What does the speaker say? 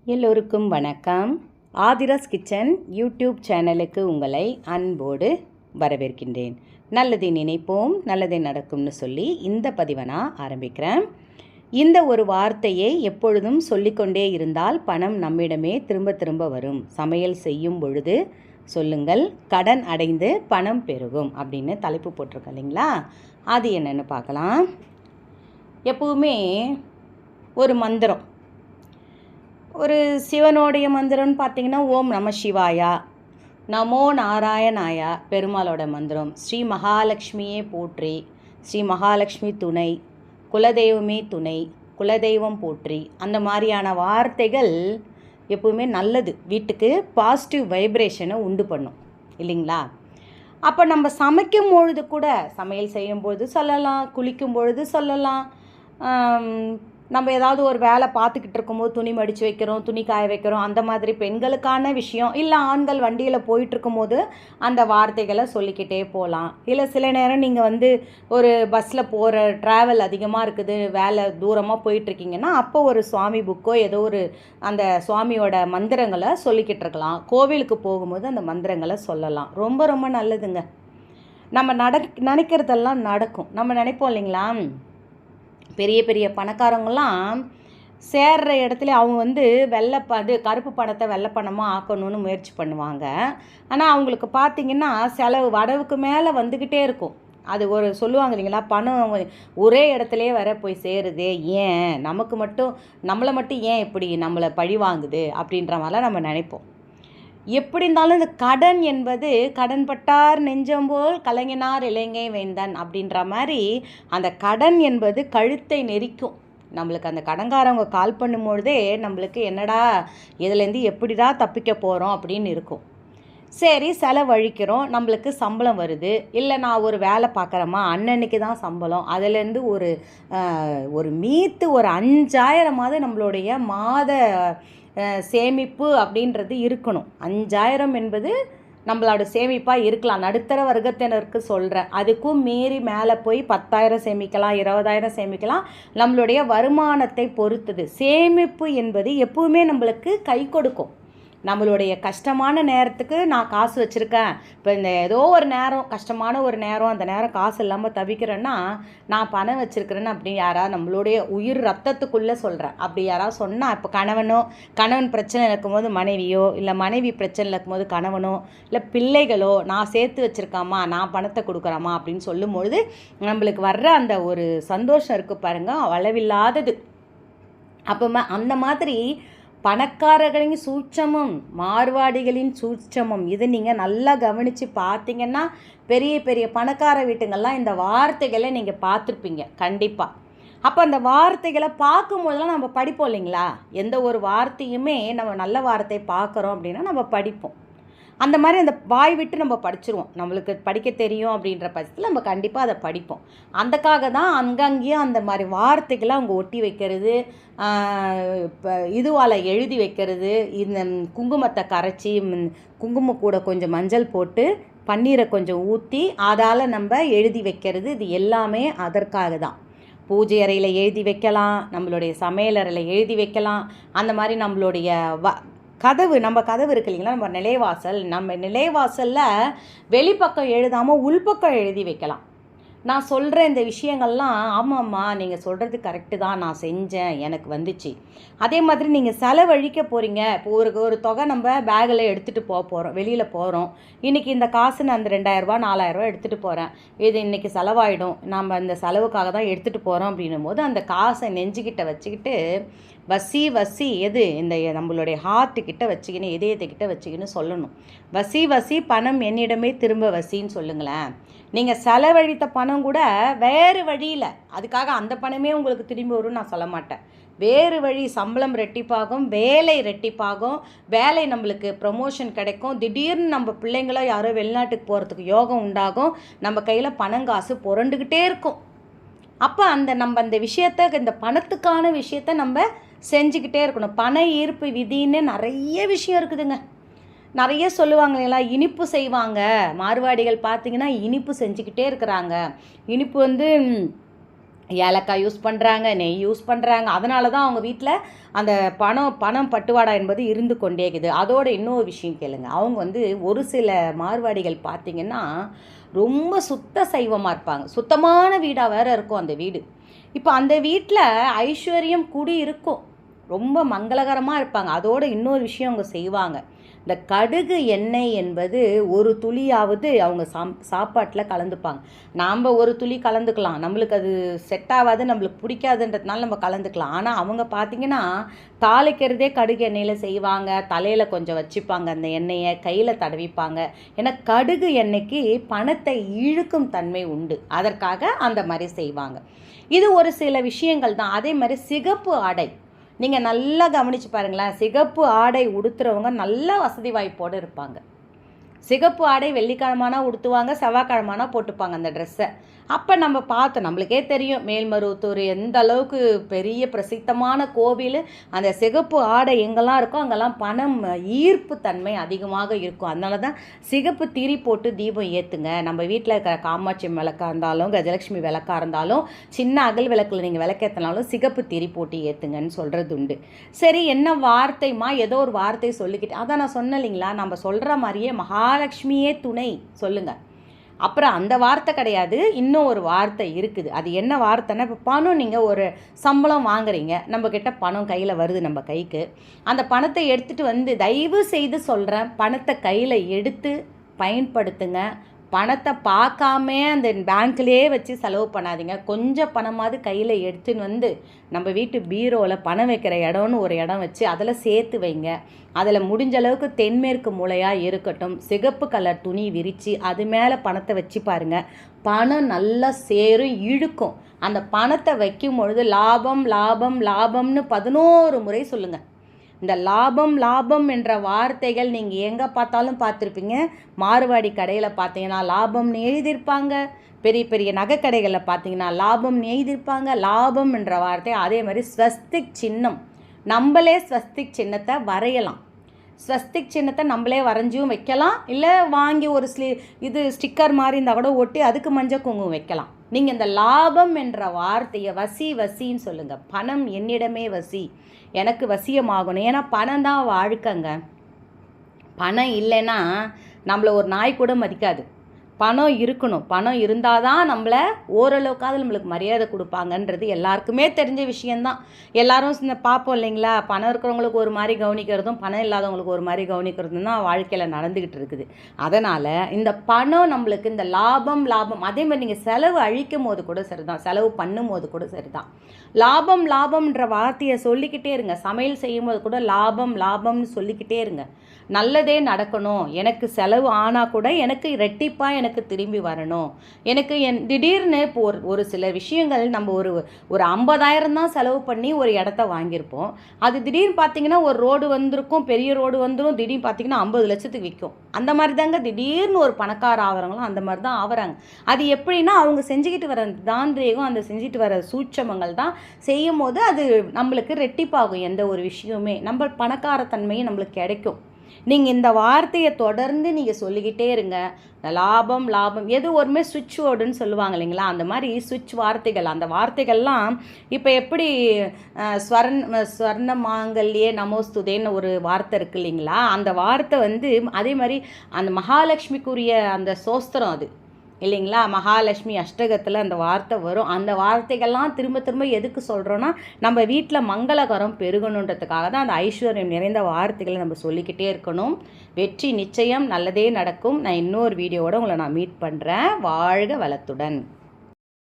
எல்லோருக்கும் வணக்கம். Aadhira's kitchen YouTube சேனலுக்கு உங்களை அன்போடு வரவேற்கின்றேன். நல்லதை நினைப்போம், நல்லதை நடக்கும்னு சொல்லி இந்த பதிவை நான் ஆரம்பிக்கிறேன். இந்த ஒரு வார்த்தையை எப்பொழுதும் சொல்லிக்கொண்டே இருந்தால் பணம் நம்மிடமே திரும்ப திரும்ப வரும். சமையல் செய்யும் பொழுது சொல்லுங்கள், கடன் அடைந்து பணம் பெருகும் அப்படின்னு தலைப்பு போட்டிருக்கேன் இல்லைங்களா? அது என்னென்னு பார்க்கலாம். எப்பவுமே ஒரு மந்திரம், ஒரு சிவனுடைய மந்திரம்னு பார்த்தீங்கன்னா ஓம் நம சிவாயா, நமோ நாராயணாயா பெருமாளோட மந்திரம், ஸ்ரீ மகாலட்சுமியே போற்றி, ஸ்ரீ மகாலட்சுமி துணை, குலதெய்வமே துணை, குலதெய்வம் போற்றி, அந்த மாதிரியான வார்த்தைகள் எப்பவுமே நல்லது, வீட்டுக்கு பாசிட்டிவ் வைப்ரேஷனை உண்டு பண்ணும் இல்லைங்களா? அப்போ நம்ம சமைக்கும் பொழுது கூட, சமையல் செய்யும்பொழுது சொல்லலாம், குளிக்கும் பொழுது சொல்லலாம், நம்ம ஏதாவது ஒரு வேலை பார்த்துக்கிட்டு இருக்கும்போது துணி மடித்து வைக்கிறோம், துணி காய வைக்கிறோம், அந்த மாதிரி பெண்களுக்கான விஷயம், இல்லை ஆண்கள் வண்டியில் போயிட்டுருக்கும்போது அந்த வார்த்தைகளை சொல்லிக்கிட்டே போகலாம். இல்லை சில நேரம் நீங்கள் ஒரு பஸ்ஸில் போகிற ட்ராவல் அதிகமாக இருக்குது, வேலை தூரமாக போயிட்டுருக்கீங்கன்னா அப்போ ஒரு சுவாமி புக்கோ ஏதோ ஒரு அந்த சுவாமியோட மந்திரங்களை சொல்லிக்கிட்டு இருக்கலாம். கோவிலுக்கு போகும்போது அந்த மந்திரங்களை சொல்லலாம். ரொம்ப ரொம்ப நல்லதுங்க. நம்ம நினைக்கிறதெல்லாம் நடக்கும். நம்ம நினைப்போம் இல்லைங்களா, பெரிய பெரிய பணக்காரங்களாம் சேர்ற இடத்துல அவங்க கருப்பு பணத்தை வெள்ளை பணமாக ஆக்கணும்னு முயற்சி பண்ணுவாங்க. ஆனால் அவங்களுக்கு பார்த்திங்கன்னா செலவு வடவுக்கு மேலே வந்துக்கிட்டே இருக்கும். அது ஒரு சொல்லுவாங்க இல்லைங்களா, பணம் ஒரே இடத்துலையே வர போய் சேருது, ஏன் நம்மளை மட்டும் ஏன் இப்படி நம்மளை பழி வாங்குது அப்படின்ற மாதிரிலாம் நம்ம நினைப்போம். எப்படி இருந்தாலும் இந்த கடன் என்பது கடன் பட்டார் நெஞ்சம்போல் கலைஞனார் இளைஞை வேந்தன் அப்படின்ற மாதிரி அந்த கடன் என்பது கழுத்தை நெரிக்கும். நம்மளுக்கு அந்த கடன்காரவங்க கால் பண்ணும்பொழுதே நம்மளுக்கு என்னடா இதுலேருந்து எப்படிடா தப்பிக்க போகிறோம் அப்படின்னு இருக்கும். சரி, செலவழிக்கிறோம், நம்மளுக்கு சம்பளம் வருது, இல்லை நான் ஒரு வேலை பார்க்குறேம்மா, அன்னன்னைக்கு தான் சம்பளம், அதுலேருந்து ஒரு மீத்து ஒரு 5000 நம்மளுடைய மாத சேமிப்பு அப்படின்றது இருக்கணும். 5000 என்பது நம்மளோட சேமிப்பாக இருக்கலாம். நடுத்தர வர்க்கத்தினருக்கு சொல்கிறேன். அதுக்கும் மீறி மேலே போய் 10,000 சேமிக்கலாம், 20,000 சேமிக்கலாம். நம்மளுடைய வருமானத்தை பொறுத்தது. சேமிப்பு என்பது எப்பவுமே நம்மளுக்கு கை கொடுக்கும். நம்மளுடைய கஷ்டமான நேரத்துக்கு நான் காசு வச்சுருக்கேன், இப்போ இந்த ஏதோ ஒரு நேரம் கஷ்டமான ஒரு நேரம், அந்த நேரம் காசு இல்லாமல் தவிக்கிறேன்னா நான் பணம் வச்சுருக்கிறேன்னு அப்படி யாராவது நம்மளுடைய உயிர் ரத்தத்துக்குள்ளே சொல்கிறேன். அப்படி யாராவது சொன்னால், இப்போ கணவன் பிரச்சனை இருக்கும்போது மனைவியோ, இல்லை மனைவி பிரச்சனை இருக்கும்போது கணவனோ, இல்லை பிள்ளைகளோ நான் சேர்த்து வச்சுருக்காமா, நான் பணத்தை கொடுக்குறாமா அப்படின்னு சொல்லும்பொழுது நம்மளுக்கு வர்ற அந்த ஒரு சந்தோஷம் இருக்குது பாருங்கள், அளவில்லாதது. அப்போ அந்த மாதிரி பணக்காரர்களின் சூட்சமும் மார்வாடிகளின் சூட்சமும் இது நீங்கள் நல்லா கவனித்து பார்த்தீங்கன்னா பெரிய பெரிய பணக்கார வீட்டுங்கள்லாம் இந்த வார்த்தைகளை நீங்கள் பார்த்துருப்பீங்க கண்டிப்பாக. அப்போ அந்த வார்த்தைகளை பார்க்கும்போதெல்லாம் நம்ம படிப்போம் இல்லைங்களா? எந்த ஒரு வார்த்தையுமே நம்ம நல்ல வார்த்தை பார்க்குறோம் அப்படின்னா நம்ம படிப்போம். அந்த மாதிரி அந்த வாய் விட்டு நம்ம படிச்சிருவோம். நம்மளுக்கு படிக்க தெரியும் அப்படின்ற பட்சத்தில் நம்ம கண்டிப்பாக அதை படிப்போம். அதுக்காக தான் அங்கங்கேயும் அந்த மாதிரி வார்த்தைகளை அவங்க ஒட்டி வைக்கிறது, இப்போ இதுவால் எழுதி வைக்கிறது, இந்த குங்குமத்தை கரைச்சி குங்குமம் கூட கொஞ்சம் மஞ்சள் போட்டு பன்னீரை கொஞ்சம் ஊற்றி அதால் நம்ம எழுதி வைக்கிறது. இது எல்லாமே அதற்காக தான். பூஜை அறையில் எழுதி வைக்கலாம், நம்மளுடைய சமையலறையில் எழுதி வைக்கலாம். அந்த மாதிரி நம்மளுடைய நம்ம கதவு இருக்கு இல்லைங்களா, நம்ம நிலைவாசலில் வெளிப்பக்கம் எழுதாமல் உள்பக்கம் எழுதி வைக்கலாம். நான் சொல்கிற இந்த விஷயங்கள்லாம் ஆமாம்மா நீங்கள் சொல்கிறது கரெக்டு தான், நான் செஞ்சேன், எனக்கு வந்துச்சு. அதே மாதிரி நீங்கள் செலவழிக்க போகிறீங்க. இப்போ ஒரு தொகை நம்ம பேக்கில் எடுத்துகிட்டு போகிறோம், வெளியில் போகிறோம். இன்றைக்கி இந்த காசு நான் அந்த 2000 4000 எடுத்துகிட்டு போகிறேன், இது இன்றைக்கி செலவாயிடும், நம்ம அந்த செலவுக்காக தான் எடுத்துகிட்டு போகிறோம் அப்படின்னும் போது அந்த காசை நெஞ்சுக்கிட்ட வச்சுக்கிட்டு வசி எது இந்த நம்மளுடைய ஹார்ட்டுக்கிட்ட வச்சுக்கின்னு, இதயத்துக்கிட்ட வச்சுக்கின்னு சொல்லணும். வசி பணம் என்னிடமே திரும்ப வசின்னு சொல்லுங்களேன். நீங்கள் செலவழித்த பணம் கூட வேறு வழியில், அதுக்காக அந்த பணமே உங்களுக்கு திரும்பி வரும்னு நான் சொல்ல மாட்டேன். வேறு வழி, சம்பளம் ரெட்டிப்பாகும், வேலை ரெட்டிப்பாகும், வேலை நம்மளுக்கு ப்ரமோஷன் கிடைக்கும், திடீர்னு நம்ம பிள்ளைங்களோ யாரோ வெளிநாட்டுக்கு போகிறதுக்கு யோகம் உண்டாகும், நம்ம கையில் பணங்காசு புரண்டுக்கிட்டே இருக்கும். அப்போ நம்ம அந்த விஷயத்தை, இந்த பணத்துக்கான விஷயத்தை நம்ம செஞ்சுக்கிட்டே இருக்கணும். பண ஈர்ப்பு விதின்னு நிறைய விஷயம் இருக்குதுங்க. நிறைய சொல்லுவாங்க இல்லைங்களா, இனிப்பு செய்வாங்க மார்வாடிகள். பார்த்திங்கன்னா இனிப்பு செஞ்சுக்கிட்டே இருக்கிறாங்க. இனிப்பு ஏலக்காய் யூஸ் பண்ணுறாங்க, நெய் யூஸ் பண்ணுறாங்க. அதனால தான் அவங்க வீட்டில் அந்த பணம் பட்டுவாடா என்பது இருந்து கொண்டே இருக்குது. அதோட இன்னொரு விஷயம் கேளுங்க. அவங்க வந்து ஒரு சில மார்வாடிகள் பார்த்திங்கன்னா ரொம்ப சுத்த சைவமாக இருப்பாங்க. சுத்தமான வீடாக வேறு இருக்கும் அந்த வீடு. இப்போ அந்த வீட்டில் ஐஸ்வர்யம் கூடி இருக்கும், ரொம்ப மங்களகரமாக இருப்பாங்க. அதோட இன்னொரு விஷயம் அவங்க செய்வாங்க. இந்த கடுகு எண்ணெய் என்பது ஒரு துளியாவது அவங்க சாப்பாட்டில் கலந்துப்பாங்க. நாம் ஒரு துளி கலந்துக்கலாம், நம்மளுக்கு அது செட் ஆகாது, நம்மளுக்கு பிடிக்காதுன்றதுனால நம்ம கலந்துக்கலாம். ஆனால் அவங்க பார்த்திங்கன்னா தாளிக்கிறதே கடுகு எண்ணெயில் செய்வாங்க. தலையில் கொஞ்சம் வச்சுப்பாங்க அந்த எண்ணெயை, கையில் தடவிப்பாங்க. ஏன்னா கடுகு எண்ணெய்க்கு பணத்தை இழுக்கும் தன்மை உண்டு, அதற்காக அந்த மாதிரி செய்வாங்க. இது ஒரு சில விஷயங்கள் தான். அதே மாதிரி சிகப்பு ஆடை நீங்கள் நல்லா கவனித்து பாருங்களேன். சிகப்பு ஆடை உடுத்துறவங்க நல்ல வசதி வாய்ப்போடு இருப்பாங்க. சிகப்பு ஆடை வெள்ளிக்கிழமானா உடுத்துவாங்க, செவ்வாய்க்கிழமானா போட்டுப்பாங்க அந்த ட்ரெஸ்ஸை. அப்போ நம்ம பார்த்தோம், நம்மளுக்கே தெரியும் மேல்மருவத்தூர் எந்த அளவுக்கு பெரிய பிரசித்தமான கோவில். அந்த சிகப்பு ஆடை எங்கெல்லாம் இருக்கோ அங்கெல்லாம் பணம் ஈர்ப்பு தன்மை அதிகமாக இருக்கும். அதனால தான் சிகப்பு திரி போட்டு தீபம் ஏற்றுங்க. நம்ம வீட்டில் இருக்கிற காமாட்சி விளக்காக இருந்தாலும், கஜலட்சுமி விளக்காக இருந்தாலும், சின்ன அகல் விளக்கில் நீங்கள் விளக்கேற்றினாலும் சிகப்பு திரி போட்டு ஏற்றுங்கன்னு சொல்கிறது உண்டு. சரி, என்ன வார்த்தைமா, ஏதோ ஒரு வார்த்தை சொல்லிக்கிட்டு, அதான் நான் சொன்னேன் இல்லைங்களா, நம்ம சொல்கிற மாதிரியே மகாலட்சுமியே துணை சொல்லுங்கள். அப்புறம் அந்த வார்த்தை கிடையாது, இன்னும் ஒரு வார்த்தை இருக்குது. அது என்ன வார்த்தைன்னா, இப்போ பணம் நீங்கள் ஒரு சம்பளம் வாங்குறீங்க, நம்மக்கிட்ட பணம் கையில் வருது நம்ம கைக்கு. அந்த பணத்தை எடுத்துகிட்டு வந்து, தயவு செய்து சொல்கிறேன், பணத்தை கையில் எடுத்து பயன்படுத்துங்க. பணத்தை பார்க்காம அந்த பேங்க்லேயே வச்சு செலவு பண்ணாதீங்க. கொஞ்சம் பணமாவது கையில் எடுத்துன்னு வந்து நம்ம வீட்டு பீரோவில் பணம் வைக்கிற இடம்னு ஒரு இடம் வச்சு அதில் சேர்த்து வைங்க. அதில் முடிஞ்ச அளவுக்கு தென்மேற்கு மூலையாக இருக்கட்டும், சிகப்பு கலர் துணி விரித்து அது மேலே பணத்தை வச்சு பாருங்கள். பணம் நல்லா சேரும், இழுக்கும். அந்த பணத்தை வைக்கும் பொழுது லாபம் லாபம் லாபம்னு 11 முறை சொல்லுங்கள். இந்த லாபம் லாபம் என்ற வார்த்தைகள் நீங்கள் எங்கே பார்த்தாலும் பார்த்துருப்பீங்க. மார்வாடி கடையில் பார்த்தீங்கன்னா லாபம்னு எழுதியிருப்பாங்க. பெரிய பெரிய நகைக்கடைகளில் பார்த்தீங்கன்னா லாபம்னு எழுதியிருப்பாங்க. லாபம் என்ற வார்த்தை. அதே மாதிரி ஸ்வஸ்திக் சின்னம், நம்மளே ஸ்வஸ்திக் சின்னத்தை வரையலாம். ஸ்வஸ்திக் சின்னத்தை நம்மளே வரைஞ்சியும் வைக்கலாம், இல்லை வாங்கி ஒரு ஸ்டிக்கர் மாதிரி இருந்தால் கூட ஒட்டி அதுக்கு மஞ்சள் குங்குமம் வைக்கலாம். நீங்கள் இந்த லாபம் என்ற வார்த்தையை வசின்னு சொல்லுங்கள். பணம் என்னிடமே வசி, எனக்கு வசியமாகணும். ஏன்னா பணம் தான் வாழ்க்கைங்க. பணம் இல்லைன்னா நம்மளை ஒரு நாய் கூட மதிக்காது. பணம் இருக்கணும். பணம் இருந்தால் தான் நம்மளை ஓரளவுக்காவது நம்மளுக்கு மரியாதை கொடுப்பாங்கன்றது எல்லாருக்குமே தெரிஞ்ச விஷயந்தான். எல்லோரும் பார்ப்போம் இல்லைங்களா, பணம் இருக்கிறவங்களுக்கு ஒரு மாதிரி கவனிக்கிறதும் பணம் இல்லாதவங்களுக்கு ஒரு மாதிரி கவனிக்கிறதும் தான் வாழ்க்கையில் நடந்துக்கிட்டு இருக்குது. அதனால் இந்த பணம் நம்மளுக்கு இந்த லாபம் அதே மாதிரி நீங்கள் செலவு அழிக்கும் போது கூட சரிதான், செலவு பண்ணும் போது கூட சரிதான். லாபம் லாபம்ன்ற வார்த்தையை சொல்லிக்கிட்டே இருங்க. சமையல் செய்யும் போது கூட லாபம்னு சொல்லிக்கிட்டே இருங்க. நல்லதே நடக்கணும், எனக்கு செலவு ஆனால் கூட எனக்கு ரெட்டிப்பாக எனக்கு திரும்பி வரணும். எனக்கு திடீர்னு இப்போ ஒரு சில விஷயங்கள் நம்ம ஒரு 50,000 தான் செலவு பண்ணி ஒரு இடத்த வாங்கியிருப்போம். அது திடீர்னு பார்த்திங்கன்னா ஒரு ரோடு வந்திருக்கும், பெரிய ரோடு வந்துடும், திடீர்னு பார்த்திங்கன்னா 50 லட்சத்துக்கு விற்கும். அந்த மாதிரி தாங்க திடீர்னு ஒரு பணக்கார ஆகிறவங்களும் அந்த மாதிரி தான் ஆகிறாங்க. அது எப்படின்னா அவங்க செஞ்சுக்கிட்டு வர தாந்திரீகம், அந்த செஞ்சுட்டு வர சூட்சமங்கள் தான் செய்யும் போது அது நம்மளுக்கு ரெட்டிப்பாகும். எந்த ஒரு விஷயமே நம்ம பணக்காரத்தன்மையும் நம்மளுக்கு கிடைக்கும். நீங்கள் இந்த வார்த்தையை தொடர்ந்து நீங்கள் சொல்லிக்கிட்டே இருங்க. லாபம் எது ஒருமே சுவிட்ச் வேர்டுன்னு சொல்லுவாங்க இல்லைங்களா, அந்த மாதிரி சுவிட்ச் வார்த்தைகள். அந்த வார்த்தைகள்லாம் இப்போ எப்படி ஸ்வர்ண மாங்கல்யே நமோஸ்துதேன்னு ஒரு வார்த்தை இருக்குது இல்லைங்களா, அந்த வார்த்தை அதே மாதிரி அந்த மகாலட்சுமிக்குரிய அந்த சோஸ்திரம் அது இல்லைங்களா, மகாலட்சுமி அஷ்டகத்தில் அந்த வார்த்தை வரும். அந்த வார்த்தைகள்லாம் திரும்ப எதுக்கு சொல்கிறோன்னா, நம்ம வீட்டில் மங்களகரம் பெருகணுன்றதுக்காக தான் அந்த ஐஸ்வர்யம் நிறைந்த வார்த்தைகளை நம்ம சொல்லிக்கிட்டே இருக்கணும். வெற்றி நிச்சயம், நல்லதே நடக்கும். நான் இன்னொரு வீடியோவோட உங்களை நான் மீட் பண்ணுறேன். வாழ்க வளத்துடன்.